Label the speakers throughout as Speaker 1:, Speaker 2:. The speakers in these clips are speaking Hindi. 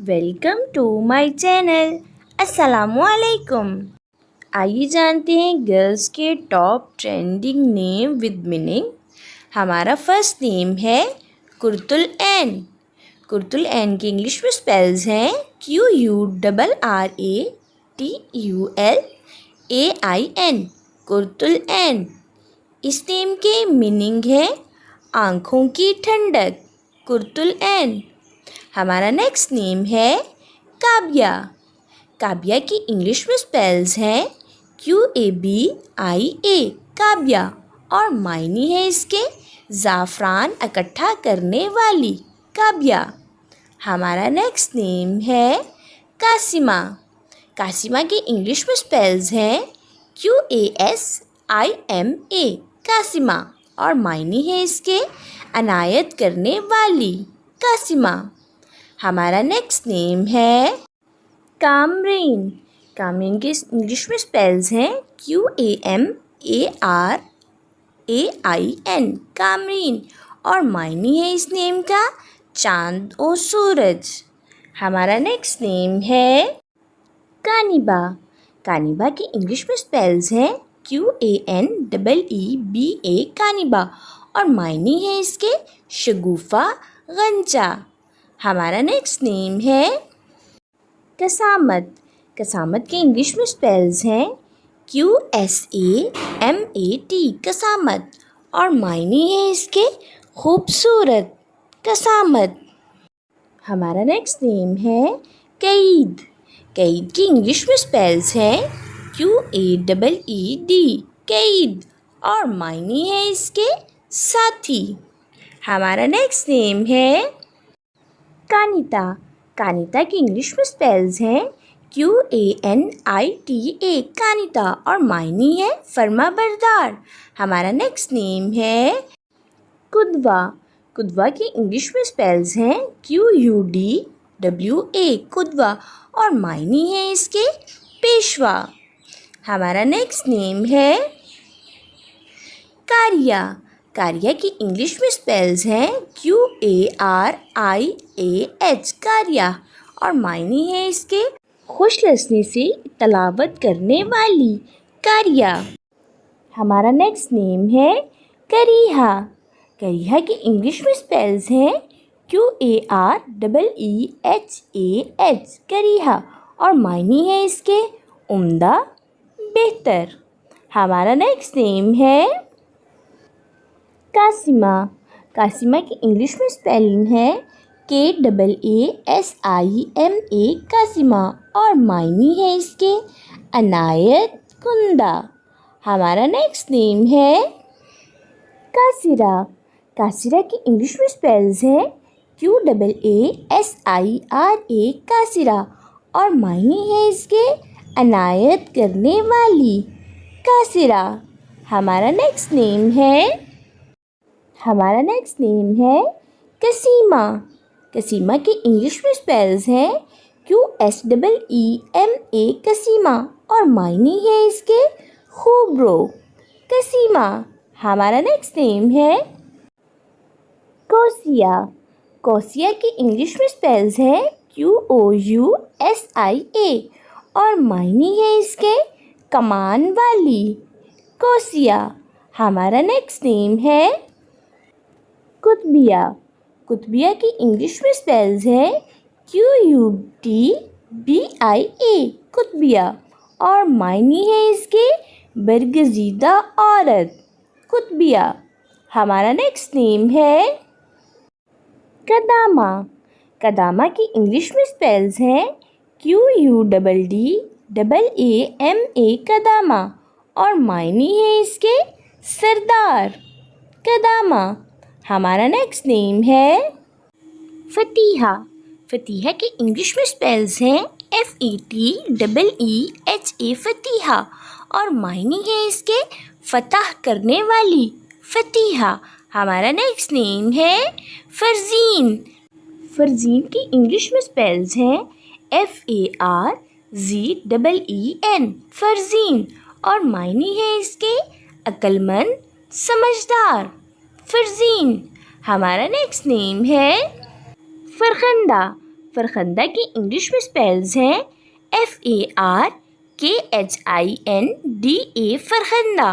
Speaker 1: Welcome to my channel. अस्सलामुअलैकुम। आइए जानते हैं गर्ल्स के top trending name with meaning. हमारा फर्स्ट नेम है कुर्तुल ऐन। कुर्तुल ऐन के इंग्लिश में स्पेल्स हैं QURRATULAIN, कुर्तुल ऐन। इस नेम के मीनिंग है आँखों की ठंडक, कुर्तुल ऐन। हमारा नेक्स्ट नेम है काबिया। काबिया की इंग्लिश में स्पेल्स हैं QABIA, काबिया, और मायने है इसके ज़ाफ़रान इकट्ठा करने वाली, काबिया। हमारा नेक्स्ट नेम है कासिमा। कासिमा की इंग्लिश में स्पेल्स हैं QASIMA, कासिमा, और मायने है इसके अनायत करने वाली, कासिमा। हमारा नेक्स्ट नेम है कामरीन। कामरीन के इंग्लिश में स्पेल्स हैं QAMARAIN, कामरीन, और मायने है इस नेम का चांद और सूरज। हमारा नेक्स्ट नेम है कानिबा। कानिबा की इंग्लिश में स्पेल्स हैं QANEEBA, कानिबा, और मायने है इसके शगुफ़ा, गंजा। हमारा नेक्स्ट नेम है कसामत। कसामत के इंग्लिश में स्पेल्स हैं QSAMAT, कसामत, और मायने है इसके खूबसूरत, कसामत। हमारा नेक्स्ट नेम है कैद। कैद की इंग्लिश में स्पेल्स हैं QAEED, कैद, और मायने है इसके साथी। हमारा नेक्स्ट नेम है कानिता। कानिता की इंग्लिश में स्पेल्स हैं QANITA, कानिता, और मायने है फर्माबरदार। हमारा नेक्स्ट नेम है कुदवा। कुदवा की इंग्लिश में स्पेल्स हैं QUDWA, कुदवा, और मायने है इसके पेशवा। हमारा नेक्स्ट नेम है कारिया। कारिया की इंग्लिश में स्पेल्स हैं QARIAH, कारिया, और मायने है इसके खुश लसने से तलावत करने वाली, कारिया। हमारा नेक्स्ट नेम है करीहा। करीहा की इंग्लिश में स्पेल्स हैं QAREEHAH, करीहा, और मायने है इसके उम्दा, बेहतर। हमारा नेक्स्ट नेम है कासिमा। कासिमा की इंग्लिश में स्पेलिंग है KAASIMA, कासिमा, और मायने है इसके अनायत कुंदा। हमारा नेक्स्ट नेम है कासिरा। कासिरा की इंग्लिश में स्पेल्स हैं QAASIRA, कासिरा, और मायने है इसके अनायत करने वाली, कासिरा। हमारा नेक्स्ट नेम है कसीमा। कसीमा की इंग्लिश में स्पेल्स हैं QSEEMA, कसीमा, और मायने है इसके खूबरो, कसीमा। हमारा नेक्स्ट नेम है कोसिया। कोसिया की इंग्लिश में स्पेल्स हैं QOUSIA, और मायने है इसके कमान वाली, कोसिया। हमारा नेक्स्ट नेम है कुतबिया। कुतबिया की इंग्लिश में स्पेल्स हैं QUTBIA, कुतबिया, और मायने है इसके बरगज़ीदा औरत, कुतबिया। हमारा नेक्स्ट नेम है कदामा। कदामा की इंग्लिश में स्पेल्स हैं QUDDAMA, कदामा, और मायने है इसके सरदार, कदामा। हमारा नेक्स्ट नेम है फ़तीहा। फ़तीहा की इंग्लिश में स्पेल्स हैं FATEEHA, फ़तीहा, और मायने है इसके फ़तह करने वाली, फ़तीहा। हमारा नेक्स्ट नेम है फ़रज़ीन। फ़रज़ीन की इंग्लिश में स्पेल्स हैं FARZEEN, फ़रज़ीन, और मायने है इसके अक्लमंद, समझदार, फ़रज़ीन। हमारा नेक्स्ट नेम है फ़रखंदा। फरखंदा की इंग्लिश में स्पेल्स हैं FARKHINDA फरखंदा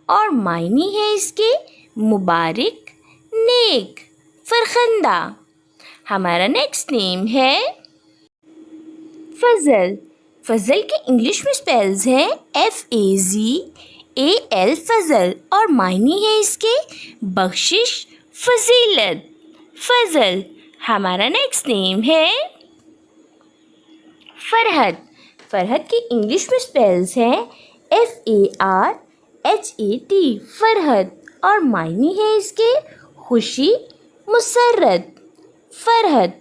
Speaker 1: और मायनी है इसके मुबारक, नेक, फरखंदा। हमारा नेक्स्ट नेम है फजल। फजल के इंग्लिश में स्पेल्स हैं FAZAL फजल और मायनी है इसके बख्शिश, फजीलत, फजल। हमारा नेक्स्ट नेम है फरहत। फरहत की इंग्लिश में स्पेल्स हैं FARHAT फरहत और मायनी है इसके खुशी, मुसर्रत, फरहत।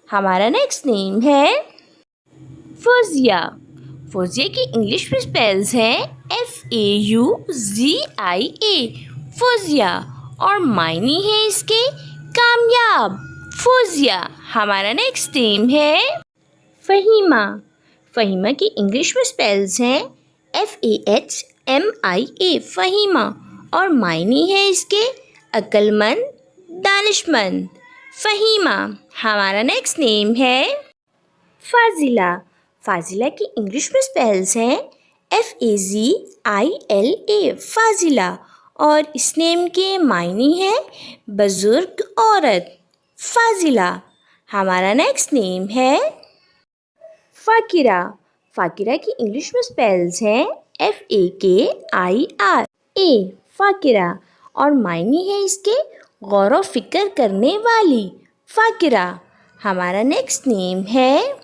Speaker 1: हमारा नेक्स्ट नेम है फौजिया। फौजिया की इंग्लिश में स्पेल्स हैं FAUZIA फौजिया और मायनी है इसके कामयाब, फौजिया। हमारा नेक्स्ट नेम है फ़हीमा। फ़हीमा की इंग्लिश में स्पेल्स हैं FAHMIA फ़हीमा और मायनी है इसके अक्लमंद, दानिशमंद, फ़हीमा। हमारा नेक्स्ट नेम है फ़ाज़िला। फ़ाज़िला की इंग्लिश में स्पेल्स हैं FAZILA फ़ाज़िला और इस नेम के मायनी है बुज़ुर्ग औरत, फ़ाज़िला। हमारा नेक्स्ट नेम है फ़ाकिरा। फ़ाकिरा की इंग्लिश में स्पेल्स हैं FAKIRA फ़ाकिरा और मायनी है इसके गौर फ़िक्र करने वाली, फ़ाकिरा। हमारा नेक्स्ट नेम है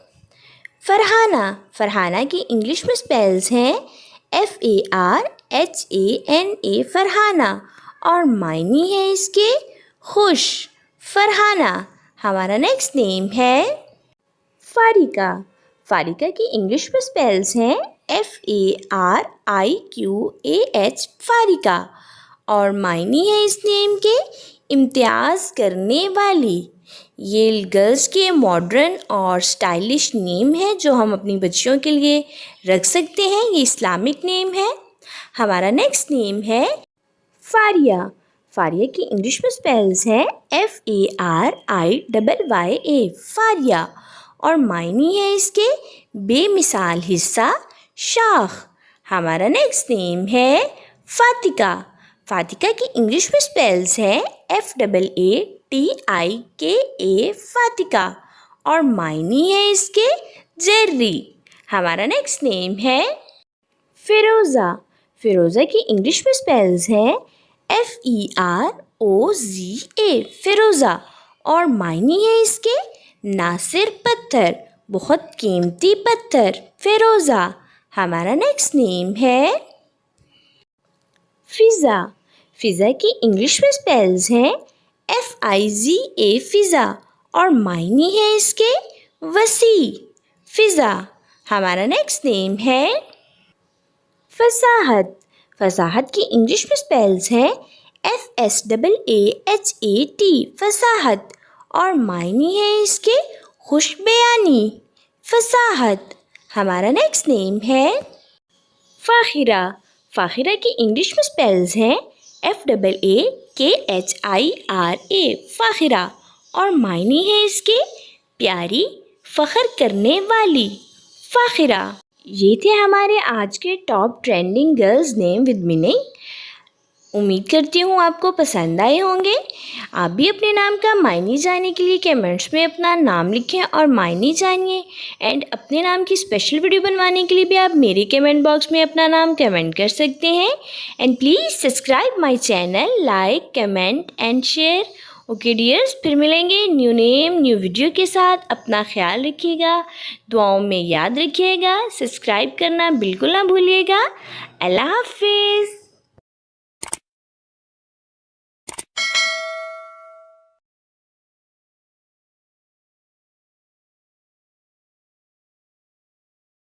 Speaker 1: फ़रहाना। फ़रहाना की इंग्लिश में स्पेल्स हैं FARHANA फ़रहाना और मायनी है इसके खुश, फ़रहाना। हमारा नेक्स्ट नेम है फ़ारिका। फ़ारिका की इंग्लिश में स्पेल्स हैं FARIQAH फ़ारिका और मायनी है इस नेम के इम्तियाज़ करने वाली। ये गर्ल्स के मॉडर्न और स्टाइलिश नेम है जो हम अपनी बच्चियों के लिए रख सकते हैं। ये इस्लामिक नेम है। हमारा नेक्स्ट नेम है फ़ारिया। फ़ारिया की इंग्लिश में स्पेल्स हैं FARIYYA फ़ारिया और मायनी है इसके बेमिसाल हिस्सा, शाख। हमारा नेक्स्ट नेम है फ़ातिका। फ़ातिका की इंग्लिश में स्पेल्स हैं FAATIKA फ़ातिका और मायनी है इसके जर्री। हमारा नेक्स्ट नेम है फ़िरोज़ा। फ़िरोज़ा की इंग्लिश में स्पेल्स हैं FEROZA फ़िरोज़ा और मायनी है इसके नासिर पत्थर, बहुत कीमती पत्थर, फ़िरोज़ा। हमारा नेक्स्ट नेम है फ़िज़ा। फ़िज़ा की इंग्लिश में स्पेल्स हैं FIZA फ़िज़ा और मायनी है इसके वसी, फ़िज़ा। हमारा नेक्स्ट नेम है फ़साहत। फ़साहत की इंग्लिश में स्पेल्स हैं FSAAHAT फ़साहत और मायनी है इसके खुश बयानी, फ़साहत। हमारा नेक्स्ट नेम है फ़ाखिरा। फ़ाखिरा की इंग्लिश में स्पेल्स हैं FAAKHIRA फ़ाखिरा और मायनी है इसके प्यारी, फ़ख्र करने वाली, फ़ाखिरा। ये थे हमारे आज के top trending girls name with meaning. उम्मीद करती हूँ आपको पसंद आए होंगे। आप भी अपने नाम का मायने जानने के लिए कमेंट्स में अपना नाम लिखें और मायने जानिए। एंड अपने नाम की स्पेशल वीडियो बनवाने के लिए भी आप मेरे कमेंट बॉक्स में अपना नाम कमेंट कर सकते हैं। And please subscribe my channel, like, comment and share. Okay dears, फिर मिलेंगे न्यू नेम न्यू वीडियो के साथ। अपना ख्याल रखिएगा, दुआओं में याद रखिएगा, सब्सक्राइब करना बिल्कुल ना भूलिएगा। अल्लाह हाफिज़।